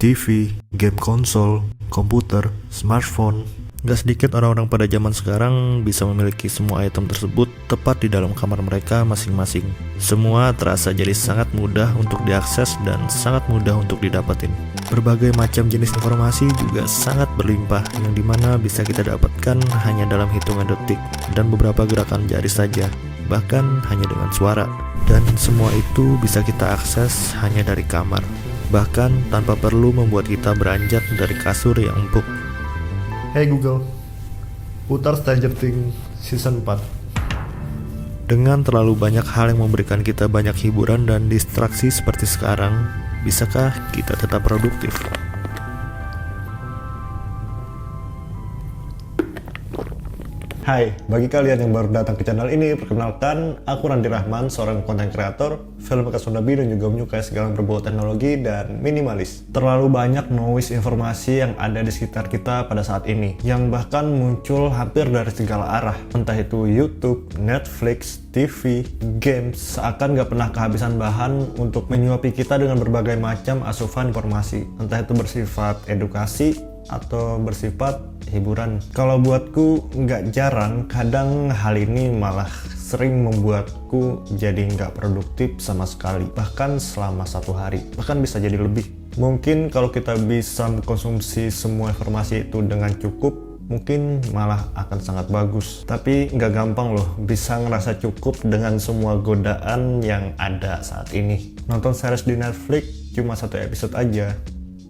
TV, game konsol, komputer, smartphone. Gak sedikit orang-orang pada zaman sekarang bisa memiliki semua item tersebut tepat di dalam kamar mereka masing-masing. Semua terasa jadi sangat mudah untuk diakses dan sangat mudah untuk didapatin. Berbagai macam jenis informasi juga sangat berlimpah yang dimana bisa kita dapatkan hanya dalam hitungan detik dan beberapa gerakan jari saja, bahkan hanya dengan suara. Dan semua itu bisa kita akses hanya dari kamar, bahkan tanpa perlu membuat kita beranjak dari kasur yang empuk. Hey Google, putar Stranger Things Season 4. Dengan terlalu banyak hal yang memberikan kita banyak hiburan dan distraksi seperti sekarang, bisakah kita tetap produktif? Hai, bagi kalian yang baru datang ke channel ini, perkenalkan, aku Randi Rahman, seorang konten kreator, filmmaker Sondabi, dan juga menyukai segala berbau teknologi dan minimalis. Terlalu banyak noise informasi yang ada di sekitar kita pada saat ini, yang bahkan muncul hampir dari segala arah. Entah itu YouTube, Netflix, TV, games, seakan gak pernah kehabisan bahan untuk menyuapi kita dengan berbagai macam asupan informasi. Entah itu bersifat edukasi atau bersifat hiburan. Kalau buatku nggak jarang, kadang hal ini malah sering membuatku jadi nggak produktif sama sekali, bahkan selama satu hari, bahkan bisa jadi lebih. Mungkin kalau kita bisa mengkonsumsi semua informasi itu dengan cukup, mungkin malah akan sangat bagus. Tapi nggak gampang loh bisa ngerasa cukup dengan semua godaan yang ada saat ini. Nonton series di Netflix cuma satu episode aja,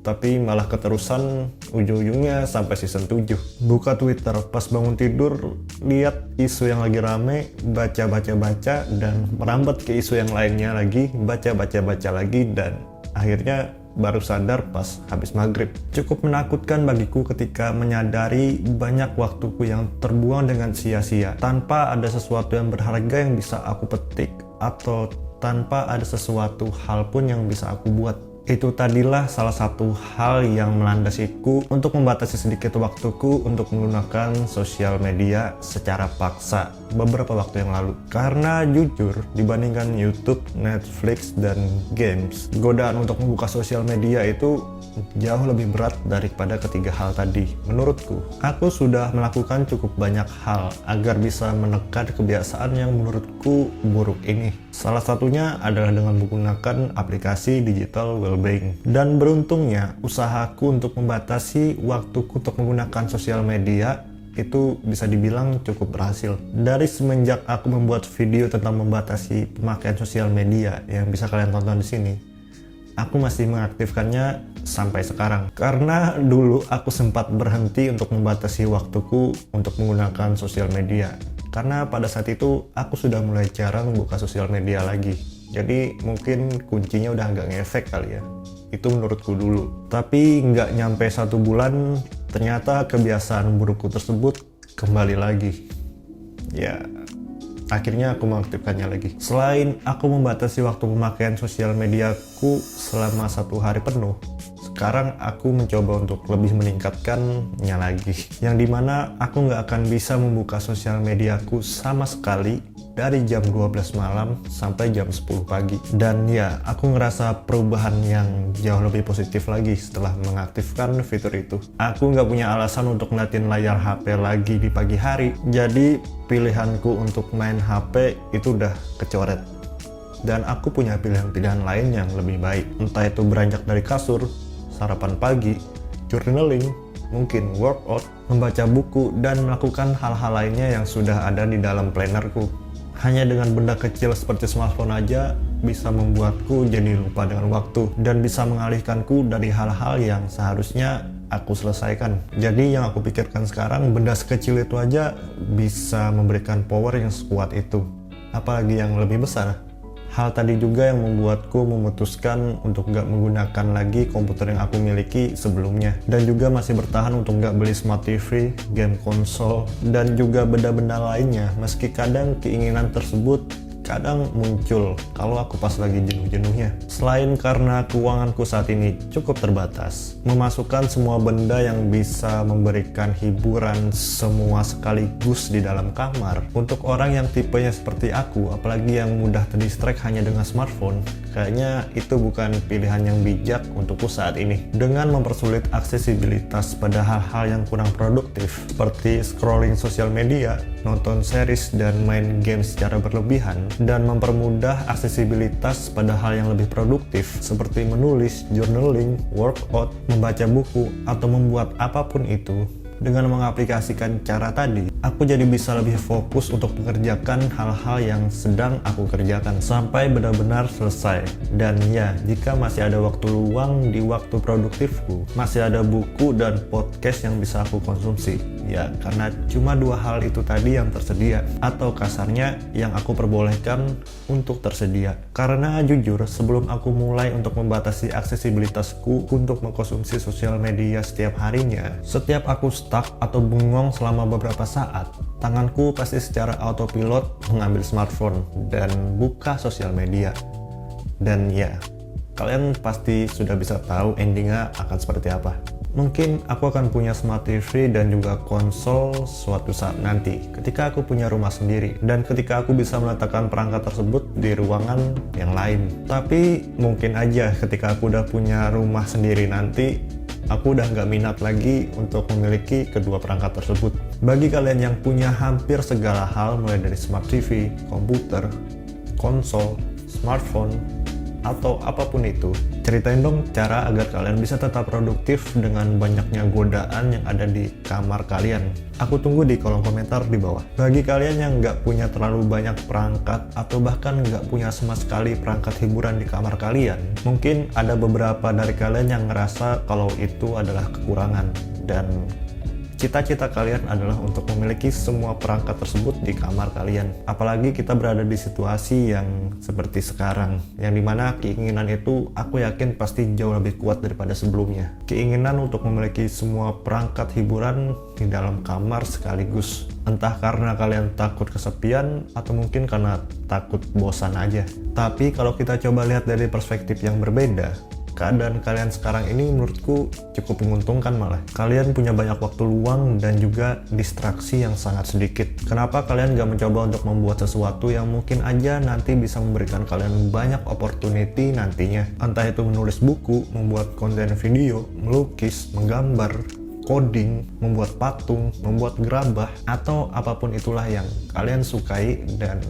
tapi malah keterusan ujung-ujungnya sampai season 7. Buka Twitter pas bangun tidur, lihat isu yang lagi rame, baca-baca-baca, dan merambat ke isu yang lainnya lagi, baca-baca-baca lagi, dan akhirnya baru sadar pas habis maghrib. Cukup menakutkan bagiku ketika menyadari banyak waktuku yang terbuang dengan sia-sia, tanpa ada sesuatu yang berharga yang bisa aku petik, atau tanpa ada sesuatu hal pun yang bisa aku buat. Itu tadilah salah satu hal yang melandasiku untuk membatasi sedikit waktuku untuk menggunakan sosial media secara paksa beberapa waktu yang lalu. Karena jujur, dibandingkan YouTube, Netflix, dan games, godaan untuk membuka sosial media itu jauh lebih berat daripada ketiga hal tadi. Menurutku, aku sudah melakukan cukup banyak hal agar bisa menekan kebiasaan yang menurutku buruk ini. Salah satunya adalah dengan menggunakan aplikasi digital wellbeing. Dan beruntungnya, usahaku untuk membatasi waktuku untuk menggunakan sosial media itu bisa dibilang cukup berhasil. Dari semenjak aku membuat video tentang membatasi pemakaian sosial media yang bisa kalian tonton di sini, aku masih mengaktifkannya sampai sekarang. Karena dulu aku sempat berhenti untuk membatasi waktuku untuk menggunakan sosial media. Karena pada saat itu aku sudah mulai jarang buka sosial media lagi. Jadi mungkin kuncinya udah agak ngefek kali ya. Itu menurutku dulu. Tapi nggak nyampe 1 bulan, ternyata kebiasaan burukku tersebut kembali lagi. Ya, akhirnya aku mengaktifkannya lagi. Selain aku membatasi waktu pemakaian sosial mediaku selama 1 hari penuh, sekarang aku mencoba untuk lebih meningkatkannya lagi. Yang dimana aku nggak akan bisa membuka sosial mediaku sama sekali dari jam 12 malam sampai jam 10 pagi. Dan ya, aku ngerasa perubahan yang jauh lebih positif lagi setelah mengaktifkan fitur itu. Aku nggak punya alasan untuk ngeliatin layar HP lagi di pagi hari. Jadi pilihanku untuk main HP itu udah kecoret. Dan aku punya pilihan-pilihan lain yang lebih baik. Entah itu beranjak dari kasur, sarapan pagi, journaling, mungkin workout, membaca buku, dan melakukan hal-hal lainnya yang sudah ada di dalam plannerku. Hanya dengan benda kecil seperti smartphone aja bisa membuatku jadi lupa dengan waktu dan bisa mengalihkanku dari hal-hal yang seharusnya aku selesaikan. Jadi yang aku pikirkan sekarang, benda sekecil itu aja bisa memberikan power yang sekuat itu. Apalagi yang lebih besar. Hal tadi juga yang membuatku memutuskan untuk nggak menggunakan lagi komputer yang aku miliki sebelumnya. Dan juga masih bertahan untuk nggak beli smart TV, game konsol, dan juga benda-benda lainnya. Meski kadang keinginan tersebut kadang muncul kalau aku pas lagi jenuh-jenuhnya. Selain karena keuanganku saat ini cukup terbatas, memasukkan semua benda yang bisa memberikan hiburan semua sekaligus di dalam kamar untuk orang yang tipenya seperti aku, apalagi yang mudah terdistract hanya dengan smartphone, kayaknya itu bukan pilihan yang bijak untukku saat ini. Dengan mempersulit aksesibilitas pada hal-hal yang kurang produktif seperti scrolling sosial media, nonton series, dan main game secara berlebihan, dan mempermudah aksesibilitas pada hal yang lebih produktif seperti menulis, journaling, workout, membaca buku, atau membuat apapun itu. Dengan mengaplikasikan cara tadi, aku jadi bisa lebih fokus untuk mengerjakan hal-hal yang sedang aku kerjakan sampai benar-benar selesai. Dan ya, jika masih ada waktu luang di waktu produktifku, masih ada buku dan podcast yang bisa aku konsumsi. Ya, karena cuma 2 hal itu tadi yang tersedia, atau kasarnya yang aku perbolehkan untuk tersedia. Karena jujur, sebelum aku mulai untuk membatasi aksesibilitasku untuk mengkonsumsi sosial media setiap harinya, setiap aku stuck atau bengong selama beberapa saat, tanganku pasti secara autopilot mengambil smartphone dan buka sosial media. Dan ya, kalian pasti sudah bisa tahu endingnya akan seperti apa. Mungkin aku akan punya smart TV dan juga konsol suatu saat nanti ketika aku punya rumah sendiri dan ketika aku bisa meletakkan perangkat tersebut di ruangan yang lain. Tapi mungkin aja ketika aku udah punya rumah sendiri nanti, aku udah nggak minat lagi untuk memiliki kedua perangkat tersebut. Bagi kalian yang punya hampir segala hal mulai dari smart TV, komputer, konsol, smartphone, atau apapun itu, ceritain dong cara agar kalian bisa tetap produktif dengan banyaknya godaan yang ada di kamar kalian. Aku tunggu di kolom komentar di bawah. Bagi kalian yang nggak punya terlalu banyak perangkat atau bahkan nggak punya sama sekali perangkat hiburan di kamar kalian, mungkin ada beberapa dari kalian yang ngerasa kalau itu adalah kekurangan, dan cita-cita kalian adalah untuk memiliki semua perangkat tersebut di kamar kalian. Apalagi kita berada di situasi yang seperti sekarang, yang dimana keinginan itu aku yakin pasti jauh lebih kuat daripada sebelumnya. Keinginan untuk memiliki semua perangkat hiburan di dalam kamar sekaligus. Entah karena kalian takut kesepian atau mungkin karena takut bosan aja. Tapi kalau kita coba lihat dari perspektif yang berbeda, keadaan kalian sekarang ini menurutku cukup menguntungkan malah. Kalian punya banyak waktu luang dan juga distraksi yang sangat sedikit. Kenapa kalian gak mencoba untuk membuat sesuatu yang mungkin aja nanti bisa memberikan kalian banyak opportunity nantinya? Entah itu menulis buku, membuat konten video, melukis, menggambar, coding, membuat patung, membuat gerabah, atau apapun itulah yang kalian sukai dan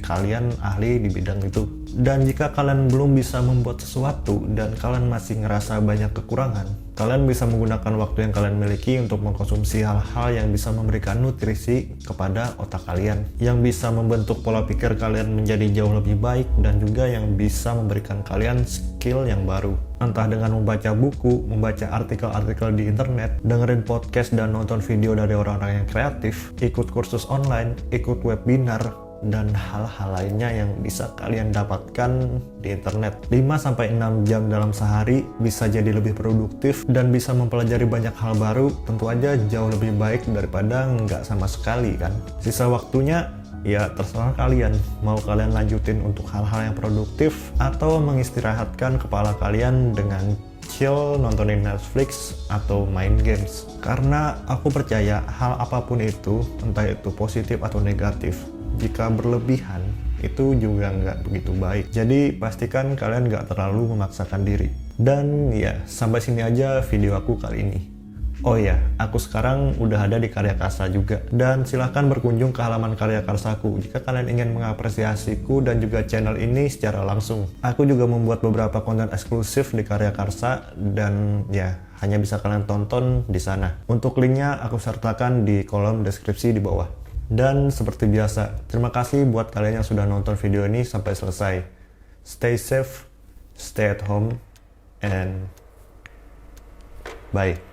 kalian ahli di bidang itu. Dan jika kalian belum bisa membuat sesuatu dan kalian masih ngerasa banyak kekurangan, kalian bisa menggunakan waktu yang kalian miliki untuk mengkonsumsi hal-hal yang bisa memberikan nutrisi kepada otak kalian, yang bisa membentuk pola pikir kalian menjadi jauh lebih baik, dan juga yang bisa memberikan kalian skill yang baru. Entah dengan membaca buku, membaca artikel-artikel di internet, dengerin podcast dan nonton video dari orang-orang yang kreatif, ikut kursus online, ikut webinar, dan hal-hal lainnya yang bisa kalian dapatkan di internet. 5-6 jam dalam sehari bisa jadi lebih produktif dan bisa mempelajari banyak hal baru, tentu aja jauh lebih baik daripada nggak sama sekali kan. Sisa waktunya ya terserah kalian, mau kalian lanjutin untuk hal-hal yang produktif atau mengistirahatkan kepala kalian dengan chill nontonin Netflix atau main games. Karena aku percaya hal apapun itu, entah itu positif atau negatif, jika berlebihan itu juga nggak begitu baik. Jadi pastikan kalian nggak terlalu memaksakan diri. Dan ya, sampai sini aja video aku kali ini. Oh ya, aku sekarang udah ada di Karya Karsa juga. Dan silahkan berkunjung ke halaman Karya Karsaku jika kalian ingin mengapresiasiku dan juga channel ini secara langsung. Aku juga membuat beberapa konten eksklusif di Karya Karsa dan ya, hanya bisa kalian tonton di sana. Untuk linknya aku sertakan di kolom deskripsi di bawah. Dan seperti biasa, terima kasih buat kalian yang sudah nonton video ini sampai selesai. Stay safe, stay at home, and bye.